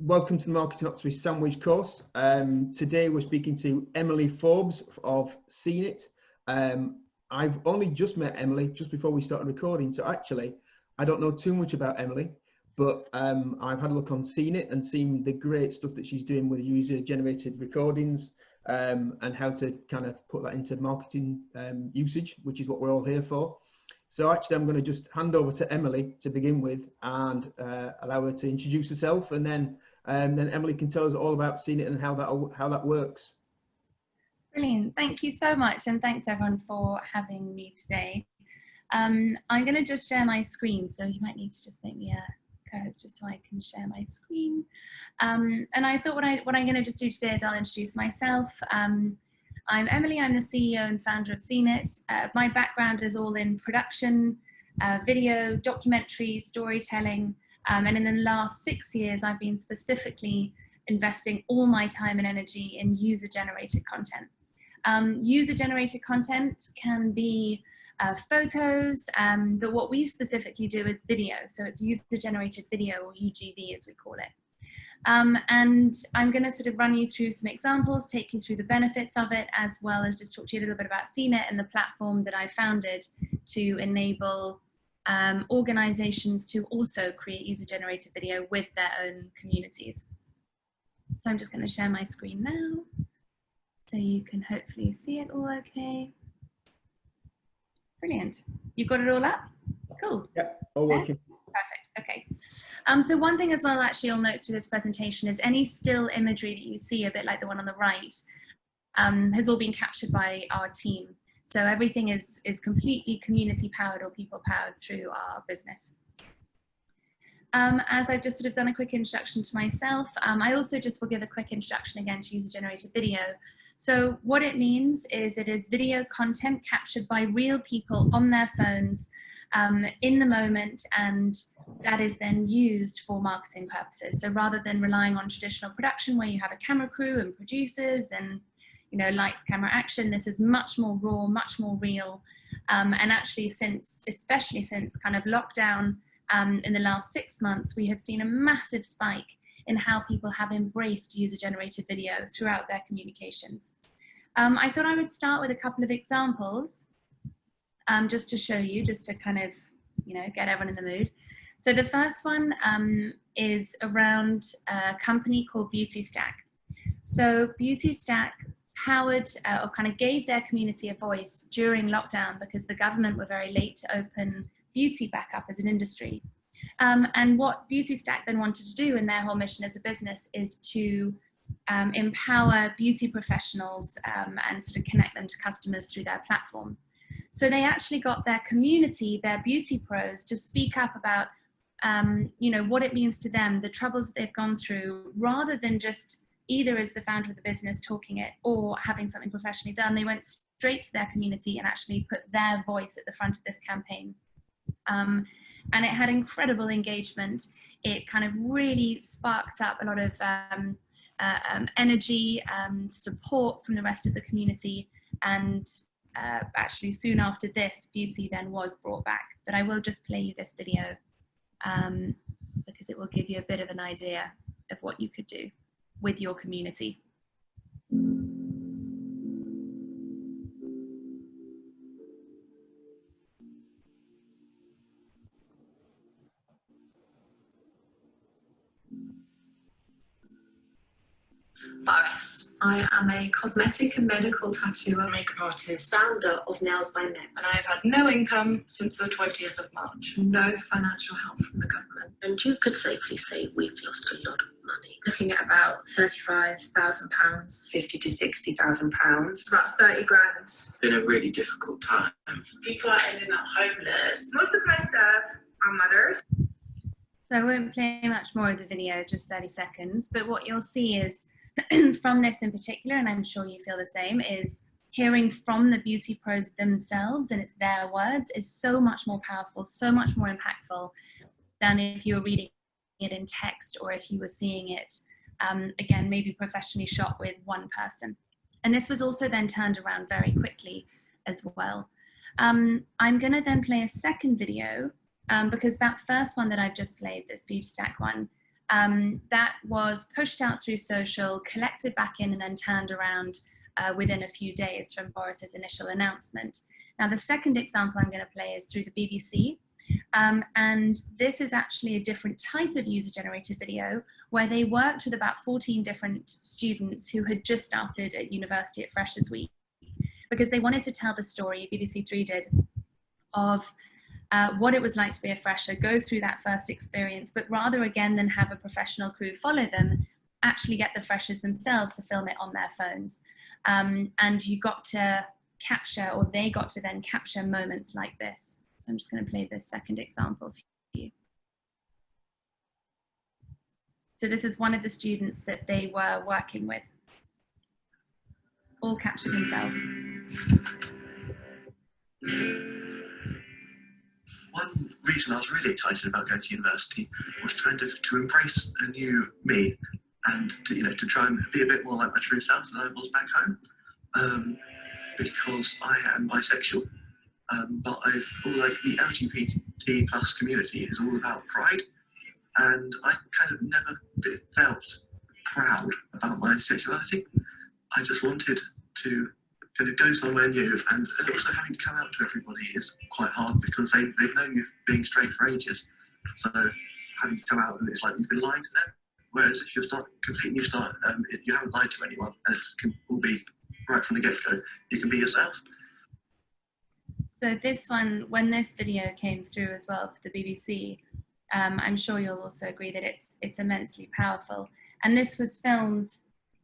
Welcome to the Marketing Optimist Sandwich course. Today we're speaking to Emily Forbes of Xenit. I've only just met Emily just before we started recording, so actually I don't know too much about Emily, but I've had a look on Xenit and seen the great stuff that she's doing with user-generated recordings and how to kind of put that into marketing usage, which is what we're all here for. So actually, I'm going to just hand over to Emily to begin with and allow her to introduce herself, and then Emily can tell us all about Xenit and how that works. Brilliant. Thank you so much, and thanks everyone for having me today. I'm going to just share my screen, so you might need to just make me a co-host just so I can share my screen. And I thought what I'm going to just do today is I'll introduce myself. I'm Emily, I'm the CEO and founder of Xenit. My background is all in production, video, documentary, storytelling, and in the last 6 years I've been specifically investing all my time and energy in user-generated content. User-generated content can be photos, but what we specifically do is video, so it's user-generated video, or UGV as we call it. And I'm going to sort of run you through some examples, take you through the benefits of it, as well as just talk to you a little bit about Xenit and the platform that I founded to enable organizations to also create user-generated video with their own communities. So I'm just going to share my screen now, so you can hopefully see it all okay. Brilliant. You've got it all up? Cool. Yeah, all working. Perfect. Okay. So one thing as well, actually, you'll note through this presentation is any still imagery that you see, a bit like the one on the right, has all been captured by our team. So everything is completely community powered or people powered through our business. As I've just sort of done a quick introduction to myself, I also just will give a quick introduction again to user-generated video. So what it means is it is video content captured by real people on their phones in the moment, and that is then used for marketing purposes. So rather than relying on traditional production where you have a camera crew and producers and lights, camera, action, this is much more raw, much more real. And actually especially since kind of lockdown, in the last 6 months, we have seen a massive spike in how people have embraced user-generated video throughout their communications. I thought I would start with a couple of examples, just to show you, just to kind of, get everyone in the mood. So the first one is around a company called Beauty Stack. So Beauty Stack powered or kind of gave their community a voice during lockdown because the government were very late to open beauty back up as an industry. And what Beauty Stack then wanted to do in their whole mission as a business is to empower beauty professionals and sort of connect them to customers through their platform. So they actually got their community, their beauty pros, to speak up about what it means to them, the troubles that they've gone through, rather than just either as the founder of the business talking it or having something professionally done. They went straight to their community and actually put their voice at the front of this campaign. And it had incredible engagement. It kind of really sparked up a lot of energy, support from the rest of the community. And actually soon after this, beauty then was brought back. But I will just play you this video because it will give you a bit of an idea of what you could do with your community. Boris. I am a cosmetic and medical tattooer, makeup artist, founder of NailByNep, and I have had no income since the 20th of March. No financial help from the government. And you could safely say we've lost a lot of money. Looking at about £35,000. 50 to 60,000 pounds. About 30 grand. It's been a really difficult time. People are ending up homeless. Most of my staff are mothers. So I won't play much more of the video, just 30 seconds, but what you'll see is from this in particular, and I'm sure you feel the same, is hearing from the beauty pros themselves, and it's their words, is so much more powerful, so much more impactful than if you were reading it in text or if you were seeing it, again, maybe professionally shot with one person. And this was also then turned around very quickly as well. I'm going to then play a second video because that first one that I've just played, this Beauty Stack one, that was pushed out through social, collected back in, and then turned around within a few days from Boris's initial announcement. Now, the second example I'm going to play is through the BBC. And this is actually a different type of user-generated video where they worked with about 14 different students who had just started at university at Freshers Week, because they wanted to tell the story, BBC Three did, of what it was like to be a fresher, go through that first experience, but rather again than have a professional crew follow them, actually get the freshers themselves to film it on their phones. And you got to capture, or they got to then capture moments like this. So I'm just going to play this second example for you. So this is one of the students that they were working with, all captured himself. One reason I was really excited about going to university was kind of to embrace a new me and to try and be a bit more like my true self than I was back home. Because I am bisexual, but the LGBT plus community is all about pride, and I kind of never felt proud about my sexuality. I just wanted to kind of go somewhere new, and also having to come out to everybody is quite hard because they've known you being straight for ages. So having to come out, and it's like you've been lying to them. Whereas if you're completely new start, you haven't lied to anyone, and it can all be right from the get-go. You can be yourself. So this one, when this video came through as well for the BBC, I'm sure you'll also agree that it's immensely powerful. And this was filmed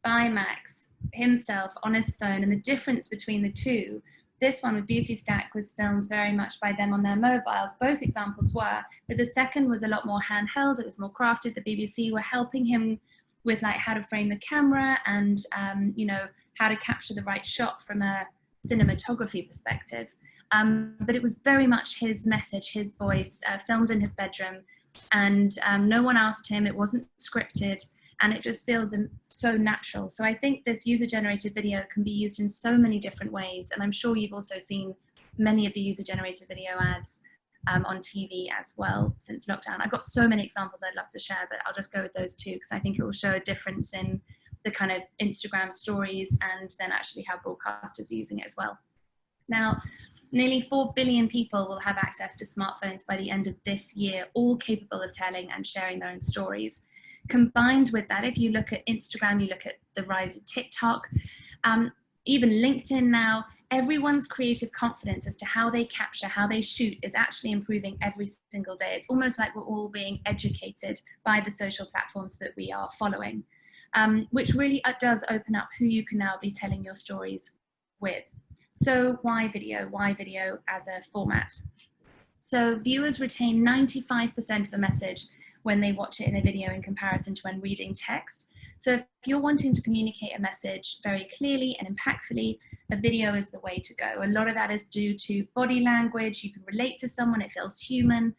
by Max himself on his phone, and the difference between the two, this one with Beauty Stack was filmed very much by them on their mobiles. Both examples were, but the second was a lot more handheld, it was more crafted. The BBC were helping him with like how to frame the camera and how to capture the right shot from a cinematography perspective. But it was very much his message, his voice, filmed in his bedroom, and no one asked him, it wasn't scripted, and it just feels so natural. So I think this user-generated video can be used in so many different ways, and I'm sure you've also seen many of the user-generated video ads on TV as well since lockdown. I've got so many examples I'd love to share, but I'll just go with those two because I think it will show a difference in the kind of Instagram stories and then actually how broadcasters are using it as well. Now, nearly 4 billion people will have access to smartphones by the end of this year, all capable of telling and sharing their own stories. Combined with that, if you look at Instagram, you look at the rise of TikTok, even LinkedIn now, everyone's creative confidence as to how they capture, how they shoot is actually improving every single day. It's almost like we're all being educated by the social platforms that we are following, which really does open up who you can now be telling your stories with. So why video? Why video as a format? So viewers retain 95% of a message when they watch it in a video in comparison to when reading text. So if you're wanting to communicate a message very clearly and impactfully, a video is the way to go. A lot of that is due to body language. You can relate to someone, it feels human.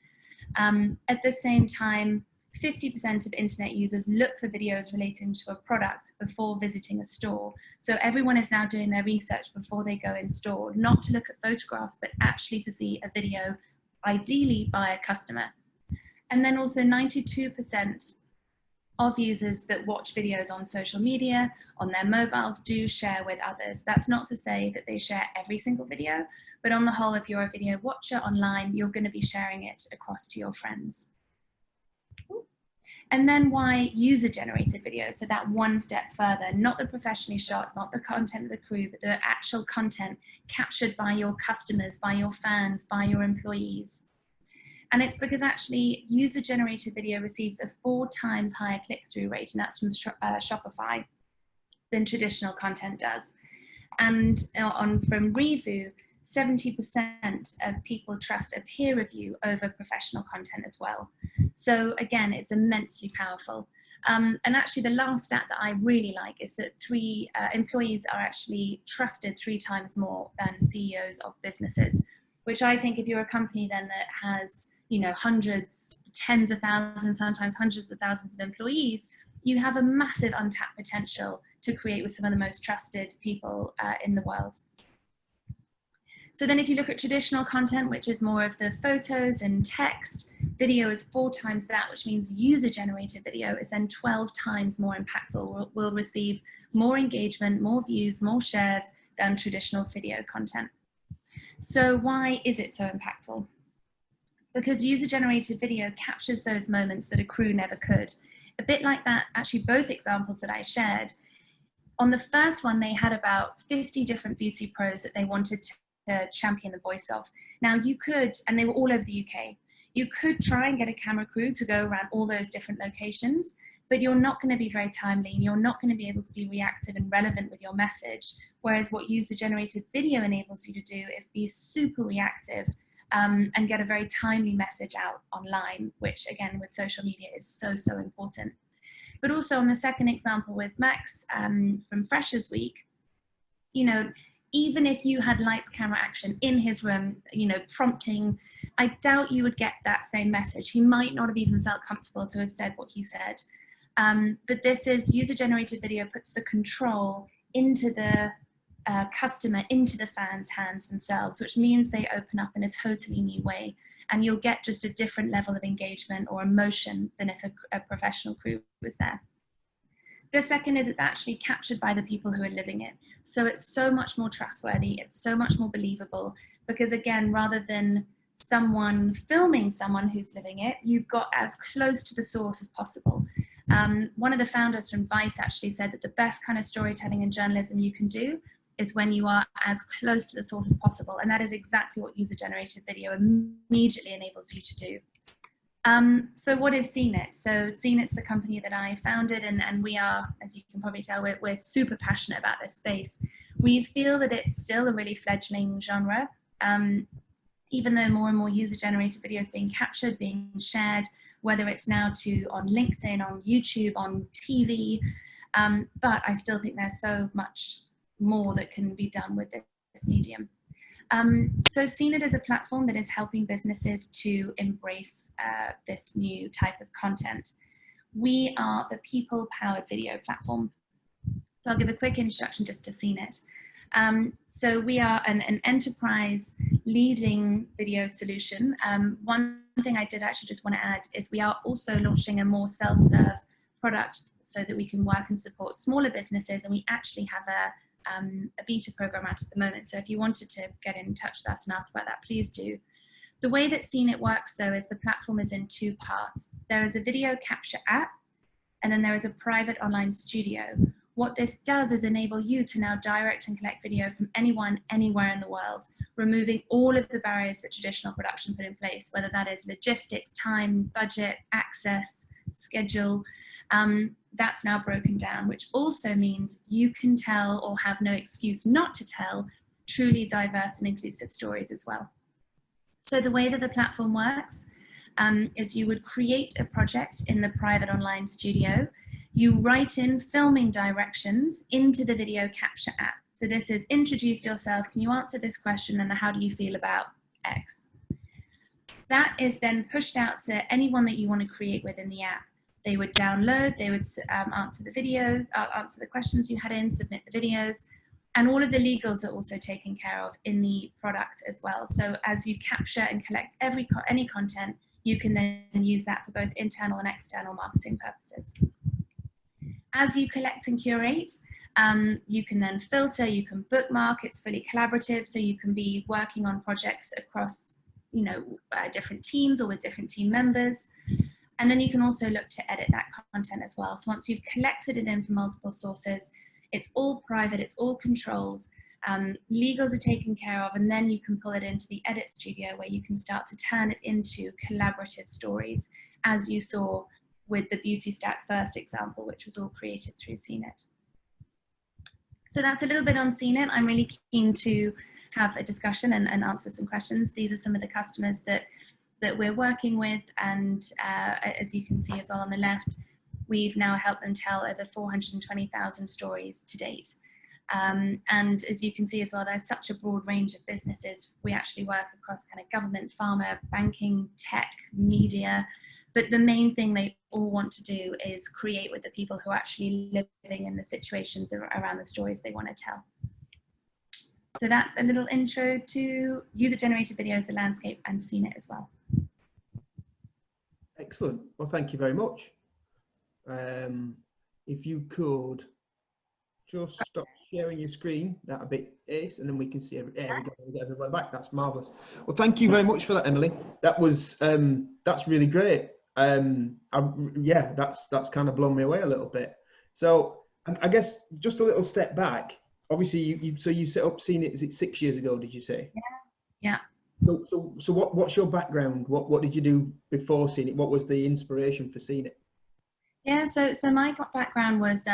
At the same time, 50% of internet users look for videos relating to a product before visiting a store. So everyone is now doing their research before they go in store, not to look at photographs, but actually to see a video, ideally by a customer. And then also 92% of users that watch videos on social media, on their mobiles, do share with others. That's not to say that they share every single video, but on the whole, if you're a video watcher online, you're going to be sharing it across to your friends. And then why user-generated videos? So that one step further, not the professionally shot, not the content of the crew, but the actual content captured by your customers, by your fans, by your employees. And it's because actually user-generated video receives a 4 times higher click-through rate, and that's from Shopify, than traditional content does. And from Review, 70% of people trust a peer review over professional content as well. So again, it's immensely powerful. And actually the last stat that I really like is that employees are actually trusted 3 times more than CEOs of businesses, which I think if you're a company then that has hundreds, tens of thousands, sometimes hundreds of thousands of employees, you have a massive untapped potential to create with some of the most trusted people in the world. So then if you look at traditional content, which is more of the photos and text, video is 4 times that, which means user-generated video is then 12 times more impactful. We'll receive more engagement, more views, more shares than traditional video content. So why is it so impactful? Because user-generated video captures those moments that a crew never could. A bit like that, actually both examples that I shared. On the first one, they had about 50 different beauty pros that they wanted to champion the voice of. Now you could, and they were all over the UK, you could try and get a camera crew to go around all those different locations, but you're not going to be very timely and you're not going to be able to be reactive and relevant with your message. Whereas what user-generated video enables you to do is be super reactive and get a very timely message out online, which again with social media is so, so important. But also on the second example with Max from Freshers Week, you know, even if you had lights, camera, action in his room, you know, prompting, I doubt you would get that same message. He might not have even felt comfortable to have said what he said. But this is user-generated video puts the control into the customer, into the fans' hands themselves, which means they open up in a totally new way. And you'll get just a different level of engagement or emotion than if a professional crew was there. The second is it's actually captured by the people who are living it. So it's so much more trustworthy, it's so much more believable, because again, rather than someone filming someone who's living it, you've got as close to the source as possible. One of the founders from Vice actually said that the best kind of storytelling and journalism you can do is when you are as close to the source as possible. And that is exactly what user-generated video immediately enables you to do. So what is Xenit? So Xenit's the company that I founded, and we are, as you can probably tell, we're super passionate about this space. We feel that it's still a really fledgling genre, even though more and more user-generated videos being captured, being shared, whether it's now on LinkedIn, on YouTube, on TV, but I still think there's so much more that can be done with this medium. So Xenit is a platform that is helping businesses to embrace this new type of content. We are the people-powered video platform. So I'll give a quick introduction just to Xenit. So we are an enterprise leading video solution. One thing I did actually just want to add is we are also launching a more self-serve product so that we can work and support smaller businesses, and we actually have a beta program out at the moment. So if you wanted to get in touch with us and ask about that, please do. The way that Xenit works though is the platform is in 2 parts. There is a video capture app, and then there is a private online studio. What this does is enable you to now direct and collect video from anyone, anywhere in the world, removing all of the barriers that traditional production put in place, whether that is logistics, time, budget, access, schedule. That's now broken down, which also means you can tell, or have no excuse not to tell, truly diverse and inclusive stories as well. So the way that the platform works is you would create a project in the private online studio. You write in filming directions into the video capture app. So this is introduce yourself, can you answer this question, and how do you feel about X? That is then pushed out to anyone that you want to create within the app. They would download, they would answer the videos, answer the questions you had in, submit the videos, and all of the legals are also taken care of in the product as well. So as you capture and collect any content, you can then use that for both internal and external marketing purposes. As you collect and curate, you can then filter, you can bookmark, it's fully collaborative, so you can be working on projects across, you know, different teams or with different team members. And then you can also look to edit that content as well. So once you've collected it in from multiple sources, it's all private, it's all controlled, legals are taken care of, and then you can pull it into the edit studio where you can start to turn it into collaborative stories, as you saw with the Beauty Stack first example, which was all created through Xenit. So that's a little bit on Xenit. I'm really keen to have a discussion and answer some questions. These are some of the customers that we're working with, and as you can see as well on the left, we've now helped them tell over 420,000 stories to date. And as you can see as well, there's such a broad range of businesses. We actually work across kind of government, pharma, banking, tech, media, but the main thing they all want to do is create with the people who are actually living in the situations around the stories they want to tell. So that's a little intro to user-generated videos, the landscape, and Xenit as well. Excellent. Well, thank you very much. If you could just stop sharing your screen, that'd be ace, and then we can see there we go, we get everyone back. That's marvelous. Well, thank you very much for that, Emily. That was that's really great. Yeah, that's kind of blown me away a little bit. So I guess just a little step back. Obviously, you set up Xenit, is it 6 years ago? Did you say? Yeah. So what's your background? What did you do before Xenit? What was the inspiration for Xenit? Yeah, so my background was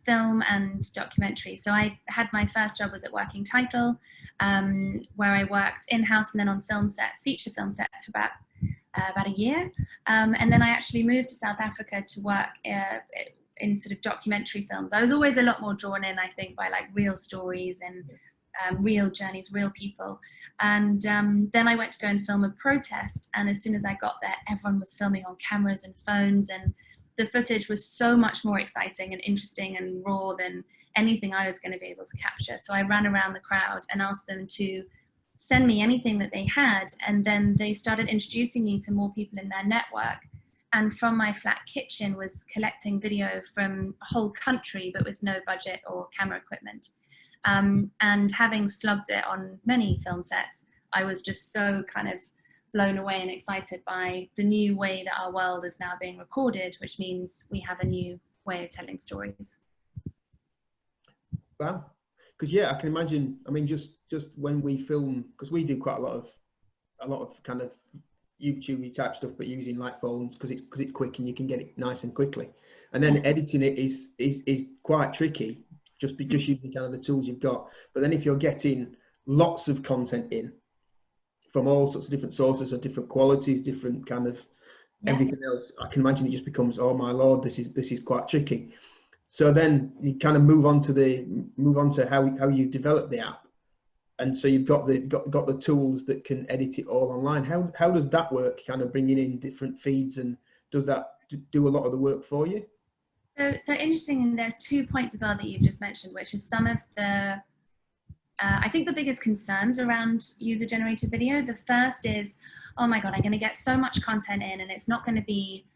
film and documentary. So I had my first job was at Working Title, where I worked in-house and then on film sets, feature film sets for about a year. And then I actually moved to South Africa to work in sort of documentary films. I was always a lot more drawn in, I think, by like real stories and real journeys, real people. And then I went to go and film a protest. And as soon as I got there, everyone was filming on cameras and phones, and the footage was so much more exciting and interesting and raw than anything I was going to be able to capture. So I ran around the crowd and asked them to send me anything that they had. And then they started introducing me to more people in their network. And from my flat kitchen was collecting video from a whole country, but with no budget or camera equipment. And having slugged it on many film sets, I was just so kind of blown away and excited by the new way that our world is now being recorded, which means we have a new way of telling stories. Wow. Because yeah, I can imagine, I mean, just when we film, because we do quite a lot of kind of YouTube type stuff, but using like phones because it's quick and you can get it nice and quickly. And then editing it is quite tricky, just using kind of the tools you've got. But then if you're getting lots of content in from all sorts of different sources or different qualities, different kind of everything else, I can imagine it just becomes, oh my lord, this is quite tricky. So then you kind of move on to how you develop the app, and so you've got the tools that can edit it all online. How does that work? Kind of bringing in different feeds, and does that do a lot of the work for you? So interesting, and there's 2 points as well that you've just mentioned, which is some of the I think the biggest concerns around user-generated video. The first is, oh my God, I'm going to get so much content in and it's not going to be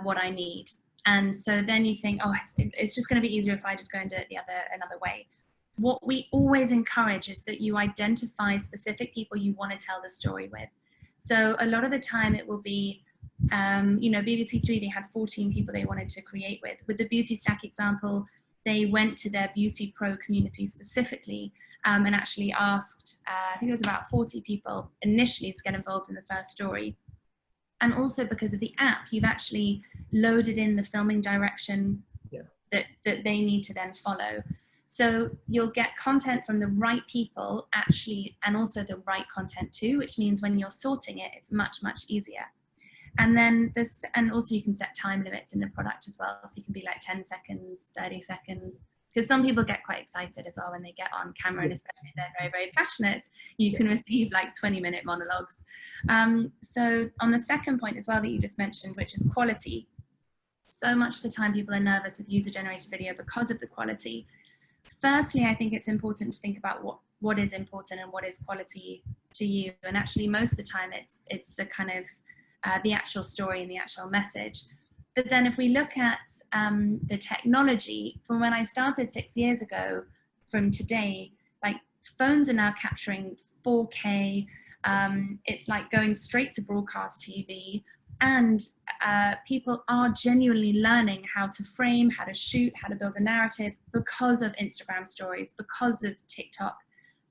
what I need. And so then you think, oh, it's just going to be easier if I just go and do it another way. What we always encourage is that you identify specific people you want to tell the story with. So a lot of the time it will be, BBC Three, they had 14 people they wanted to create with. With the Beauty Stack example, they went to their beauty pro community specifically and actually asked, I think it was about 40 people initially to get involved in the first story. And also because of the app, you've actually loaded in the filming direction that they need to then follow. So you'll get content from the right people actually, and also the right content too, which means when you're sorting it, it's much, much easier. And then and also you can set time limits in the product as well. So you can be like 10 seconds, 30 seconds, because some people get quite excited as well when they get on camera, and especially if they're very, very passionate, you can receive like 20-minute monologues. So on the second point as well that you just mentioned, which is quality. So much of the time people are nervous with user-generated video because of the quality. Firstly, I think it's important to think about what is important and what is quality to you. And actually most of the time it's the kind of the actual story and the actual message. But then if we look at the technology, from when I started 6 years ago from today, like phones are now capturing 4K. It's like going straight to broadcast TV, and people are genuinely learning how to frame, how to shoot, how to build a narrative because of Instagram stories, because of TikTok.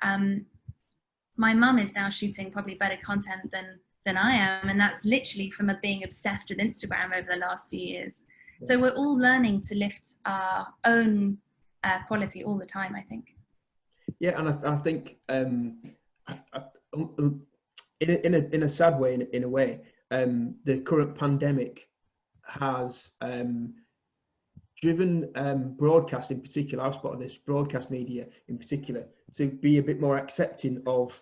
My mum is now shooting probably better content than I am, and that's literally from being obsessed with Instagram over the last few years. So we're all learning to lift our own quality all the time, I think. Yeah, and I think in a sad way, in a way, the current pandemic has driven broadcast in particular, I've spotted this, broadcast media in particular, to be a bit more accepting of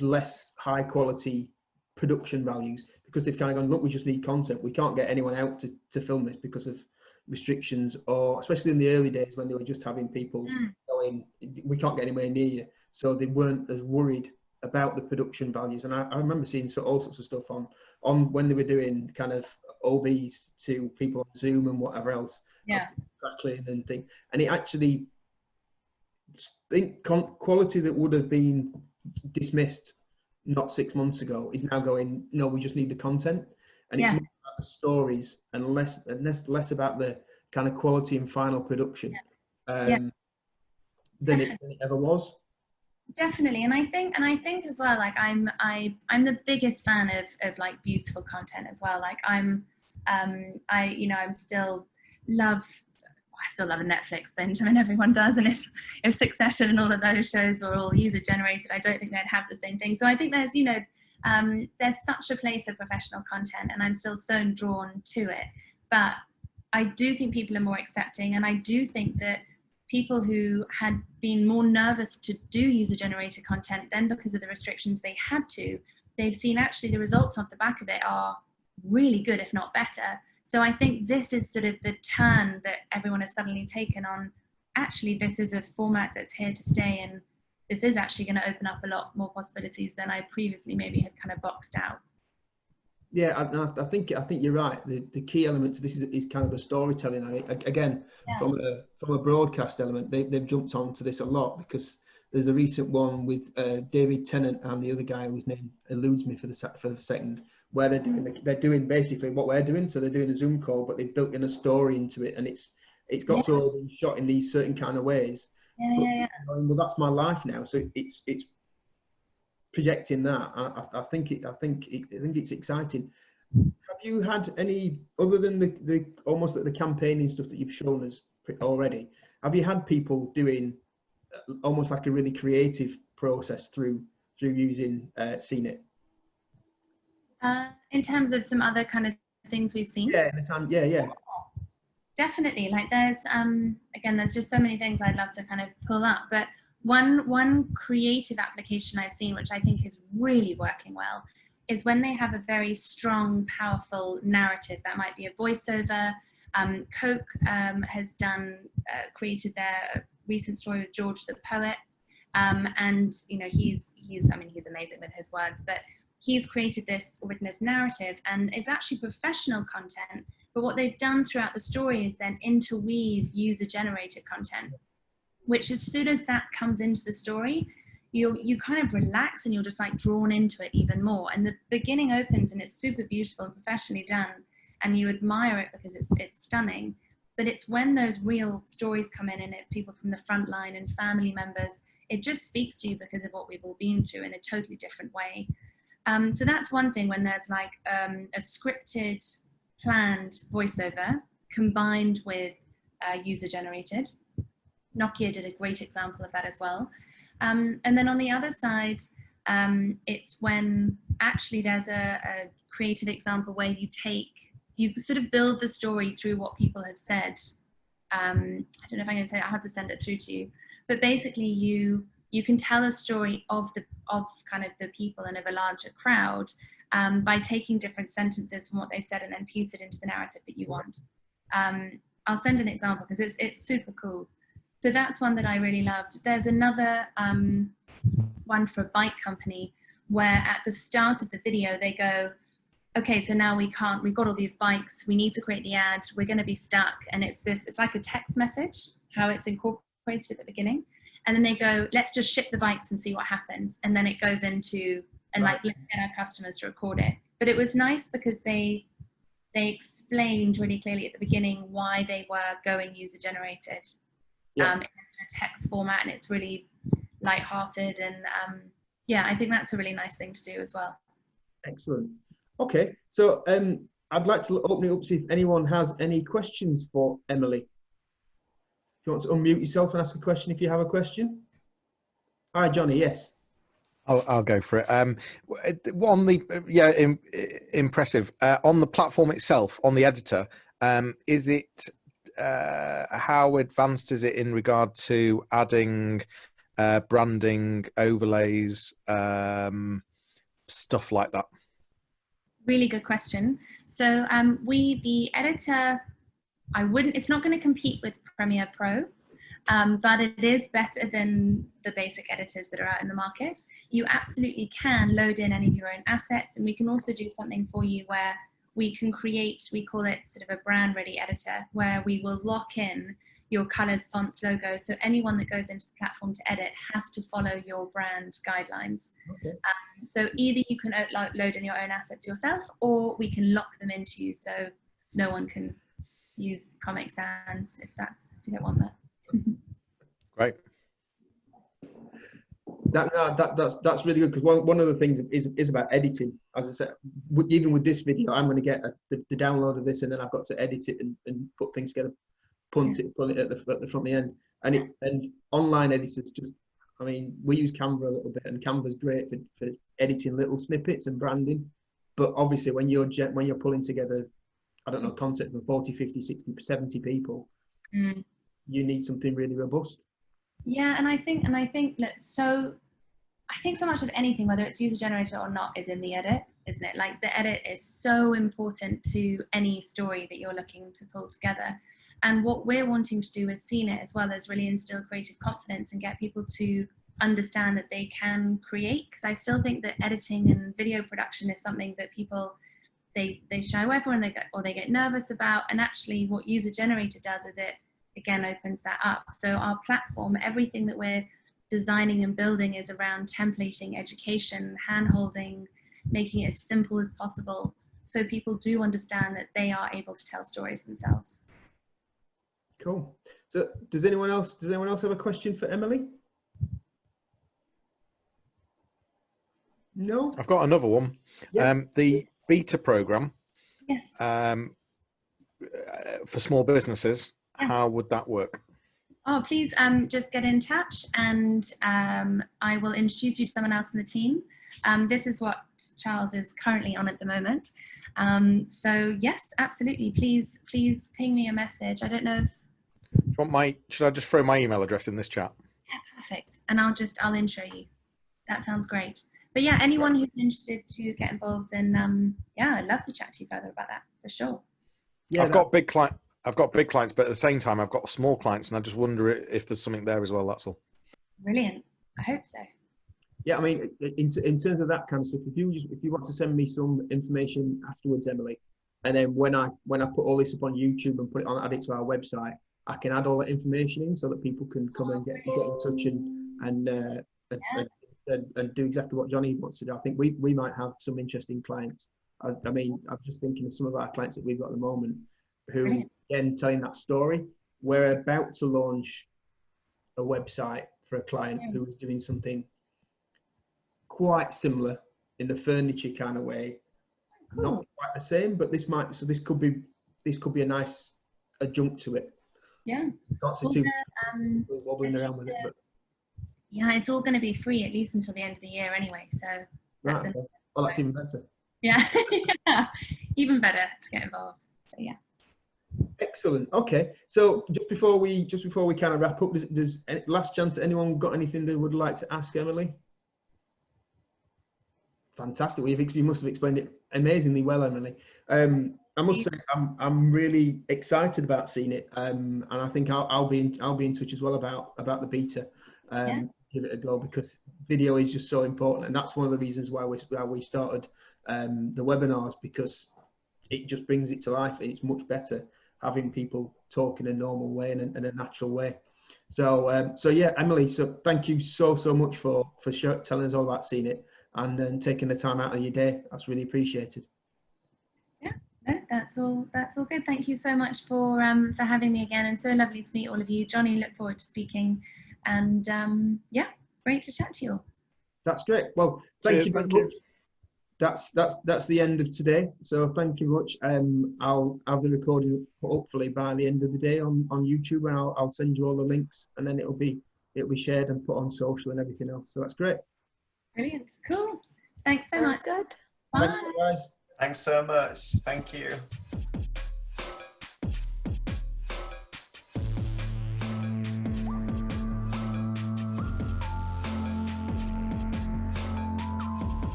less high quality production values, because they've kind of gone, look, we just need content. We can't get anyone out to film this because of restrictions, or especially in the early days when they were just having people going, we can't get anywhere near you. so they weren't as worried about the production values. And I remember seeing all sorts of stuff on when they were doing kind of OBs to people on Zoom and whatever else, crackling and thing. And it actually, quality that would have been dismissed not 6 months ago is now going, no, we just need the content. And it's more about the stories and less about the kind of quality and final production than it ever was. Definitely. And I think as well, like I'm the biggest fan of like beautiful content as well. Like I still love a Netflix binge. I mean, everyone does. And if Succession and all of those shows were all user generated, I don't think they'd have the same thing. So I think there's such a place for professional content, and I'm still so drawn to it. But I do think people are more accepting, and I do think that people who had been more nervous to do user-generated content, then because of the restrictions they had to, they've seen actually the results off the back of it are really good, if not better. So I think this is sort of the turn that everyone has suddenly taken on. Actually, this is a format that's here to stay, and this is actually going to open up a lot more possibilities than I previously maybe had kind of boxed out. Yeah, I think you're right. The key element to this is kind of the storytelling. From a broadcast element, they've jumped onto this a lot, because there's a recent one with David Tennant and the other guy whose name eludes me for the second, where they're doing basically what we're doing. So they're doing a Zoom call, but they've built in a story into it, and it's got to all be shot in these certain kind of ways. Well, that's my life now. So it's projecting that. I think it's exciting. Have you had any, other than the almost like the campaigning stuff that you've shown us already, have you had people doing almost like a really creative process through using Xenit? In terms of some other kind of things we've seen? Yeah. Definitely. Like there's just so many things I'd love to kind of pull up, but one creative application I've seen, which I think is really working well, is when they have a very strong, powerful narrative. That might be a voiceover. Coke has created their recent story with George the Poet, and he's amazing with his words, but he's created this, written this narrative, and it's actually professional content. But what they've done throughout the story is then interweave user-generated content, which as soon as that comes into the story, you kind of relax and you're just like drawn into it even more. And the beginning opens and it's super beautiful and professionally done, and you admire it because it's stunning. But it's when those real stories come in and it's people from the front line and family members, it just speaks to you because of what we've all been through in a totally different way. So that's one thing, when there's like a scripted, planned voiceover combined with user-generated. Nokia did a great example of that as well. And then on the other side, it's when actually there's a creative example where you sort of build the story through what people have said. I don't know if I'm going to say, I have to send it through to you, but basically you can tell a story of kind of the people and of a larger crowd by taking different sentences from what they've said and then piece it into the narrative that you want. I'll send an example because it's super cool. So that's one that I really loved. There's another one for a bike company where at the start of the video they go, okay, so now we've got all these bikes, we need to create the ad, we're going to be stuck. And it's like a text message, how it's incorporated at the beginning. And then they go, let's just ship the bikes and see what happens. And then it goes into, and like, let's get our customers to record it. But it was nice because they explained really clearly at the beginning why they were going user generated in a sort of text format, and it's really lighthearted. And I think that's a really nice thing to do as well. Excellent. Okay, so I'd like to open it up, see if anyone has any questions for Emily. If you want to unmute yourself and ask a question if you have a question. Hi, Johnny, yes. I'll go for it. Impressive. On the platform itself, on the editor, is it, how advanced is it in regard to adding branding, overlays, stuff like that? Really good question. So the editor, it's not going to compete with Premiere Pro. but it is better than the basic editors that are out in the market. You absolutely can load in any of your own assets, and we can also do something for you where we can create, we call it sort of a brand ready editor, where we will lock in your colors, fonts, logos. So anyone that goes into the platform to edit has to follow your brand guidelines. Okay. So either you can load in your own assets yourself, or we can lock them into you so no one can use Comic Sans if you don't want that. Great. That's really good, because one of the things is about editing. As I said, even with this video, I'm going to get the download of this, and then I've got to edit it and put things together, punt it at the front and the end. And online editors just, I mean, we use Canva a little bit, and Canva's great for editing little snippets and branding. But obviously, when you're pulling together, I don't know, content from 40, 50, 60, 70 people, you need something really robust. Yeah, and I think look, so I think so much of anything, whether it's user generated or not, is in the edit, isn't it? Like, the edit is so important to any story that you're looking to pull together. And what we're wanting to do with Xenit as well is really instill creative confidence and get people to understand that they can create, because I still think that editing and video production is something that people they shy away from, or they get nervous about. And actually what user generated does is it again opens that up. So our platform, everything that we're designing and building is around templating, education, hand-holding, making it as simple as possible so people do understand that they are able to tell stories themselves. Cool. So does anyone else have a question for Emily? No? I've got another one. Yeah. The beta program, Yes. for small businesses, how would that work? Oh, please just get in touch, and I will introduce you to someone else in the team. This is what Charles is currently on at the moment. So yes, absolutely. Please ping me a message. I don't know if... Should I just throw my email address in this chat? Yeah, perfect. And I'll intro you. That sounds great. But yeah, anyone who's interested to get involved, and yeah, I'd love to chat to you further about that for sure. Yeah, I've got big clients, but at the same time, I've got small clients, and I just wonder if there's something there as well. That's all. Brilliant. I hope so. Yeah, I mean, in terms of that kind of stuff, if you want to send me some information afterwards, Emily, and then when I put all this up on YouTube and add it to our website, I can add all that information in so that people can come and get in touch and do exactly what Johnny wants to do. I think we might have some interesting clients. I mean, I'm just thinking of some of our clients that we've got at the moment who, again, telling that story. We're about to launch a website for a client who is doing something quite similar in the furniture kind of way. Cool. Not quite the same, but this could be a nice adjunct to it. Yeah. Lots of two wobbling around with it, but yeah, it's all going to be free at least until the end of the year anyway. So that's well, that's even better. Yeah, yeah, even better to get involved. So yeah. Excellent. Okay, so just before we kind of wrap up, there's last chance. Anyone got anything they would like to ask Emily? Fantastic. You must have explained it amazingly well, Emily. I must say I'm really excited about Xenit, and I think I'll be in touch as well about the beta. Give it a go, because video is just so important, and that's one of the reasons why we started the webinars, because it just brings it to life. It's much better having people talk in a normal way and in a natural way. So yeah, Emily, so thank you so much for telling us all about Xenit and taking the time out of your day. That's really appreciated. Yeah, no, that's all good. Thank you so much for having me again, and so lovely to meet all of you. Johnny, look forward to speaking, and yeah, great to chat to you all. That's great. Well, thank you very much. That's the end of today. So thank you much. I'll have the recording hopefully by the end of the day on YouTube, and I'll send you all the links, and then it'll be shared and put on social and everything else. So that's great. Brilliant. Cool. Thanks so much. Good. Thanks, guys. Thanks so much. Thank you.